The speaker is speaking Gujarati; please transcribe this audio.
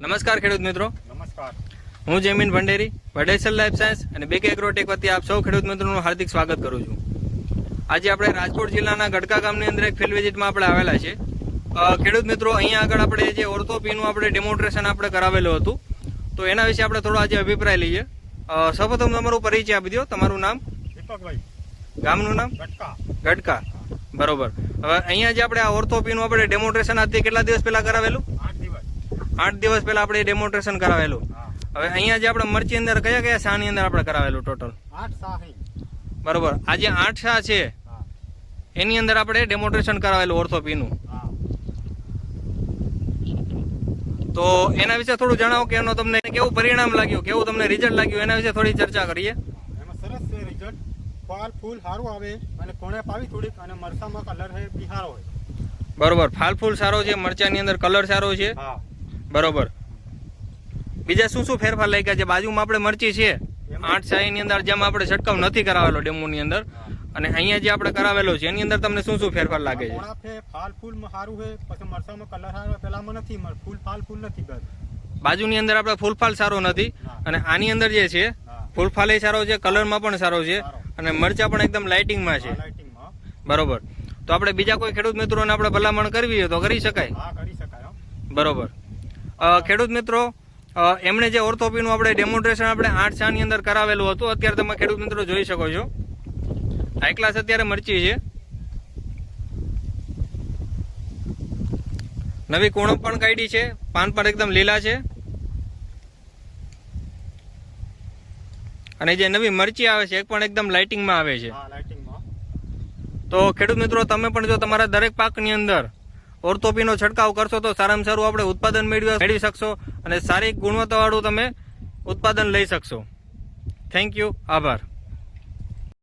નમસ્કાર ખેડૂત મિત્રો, નમસ્કાર. હું જમીન ભંડેરી, વડેસર લાઈફ સાયન્સ અને બેક એગ્રોટેક વતી આપ સૌ ખેડૂત મિત્રોનું હાર્દિક સ્વાગત કરું છું. આજે આપણે રાજકોટ જિલ્લાના ગડકા ગામની અંદર એક ફિલ્ડ વિઝિટમાં આપણે આવેલા છે. ખેડૂત મિત્રો, અહીંયા આગળ આપણે જે ઓર્થોપીનું આપણે ડેમોન્સ્ટ્રેશન આપણે કરાવેલું હતું, તો એના વિશે આપણે થોડો આજે અભિપ્રાય લઈએ. સૌપ્રથમ તમારું પરિચય આપી દો. તમારું નામ? દીપકભાઈ. ગામનું નામ? ગટકા. ગડકા. બરોબર. હવે અહીંયા જે આપણે આ ઓર્થોપીનું આપણે ડેમોન્સ્ટ્રેશન આજે કેટલા દિવસ પહેલા કરાવેલું? 8 દિવસ પહેલા આપણે ડેમોન્સ્ટ્રેશન કરાવેલું. હવે અહીંયા જે આપણે મરચી અંદર કયા કયા શાની અંદર આપણે કરાવેલું ટોટલ? 8 શાહ. બરોબર. આ જે 8 શાહ છે એની અંદર આપણે ડેમોન્સ્ટ્રેશન કરાવેલું ઓર્થોપીનું. તો એના વિશે થોડું જણાવો કે એનો તમને કેવું પરિણામ લાગ્યું, કેવું તમને રિઝલ્ટ લાગ્યું, એના વિશે થોડી ચર્ચા કરીએ. એમાં સરસ છે રિઝલ્ટ. ફળ ફૂલ સારું આવે અને કોણે પાવી થોડીક અને મરચામાં કલર છે બિહાર હોય. બરોબર. ફાલ ફૂલ સારો છે, મરચાની અંદર કલર સારો છે. બરોબર. બીજા શું શું ફેરફાર લાગ્યા છે? બાજુમાં આપણે મરચી છે 8 શાહીની અંદર, જેમાં આપણે છંટકાવ નથી કરાવેલો ડેમોની અંદર, અને અહીંયા જે આપણે કરાવેલો છે એની અંદર તમને શું શું ફેરફાર લાગે છે? ફાલ ફૂલમાં સારું છે, પછી મરચામાં કલર સારો, પેલામાં નથી ફૂલ ફાલ ફૂલ નથી. બાજુની અંદર આપણે ફૂલફાલ સારો નથી, અને આની અંદર જે છે ફૂલફાલ સારો છે, કલરમાં પણ સારો છે, અને મરચા પણ એકદમ લાઇટિંગમાં છે. બરોબર. તો આપણે બીજા કોઈ ખેડૂત મિત્રોને આપણે ભલામણ કરવી હોય તો કરી શકાય? બરોબર. ખેડૂત મિત્રો, એમણે જે ઓર્થોપીનું આપણે ડેમોન્સ્ટ્રેશન આપણે 8 શાહની અંદર કરાવેલું હતું, અત્યારે તમે ખેડૂત મિત્રો જોઈ શકો છો હાઈ ક્લાસ અત્યારે મરચી છે. નવી કુણપ પણ કાઢી છે, પાન પર એકદમ લીલા છે, અને જે નવી મરચી આવે છે એક પણ એકદમ લાઇટિંગમાં આવે છે. તો ખેડૂત મિત્રો, તમે પણ જો તમારા દરેક પાકની અંદર ઓર્થોપીનો છંટકાવ કરશો તો સારામાં સારું આપણે ઉત્પાદન મેળવી શકશો, અને સારી ગુણવત્તાવાળું તમે ઉત્પાદન લઈ શકશો. Thank you. આભાર.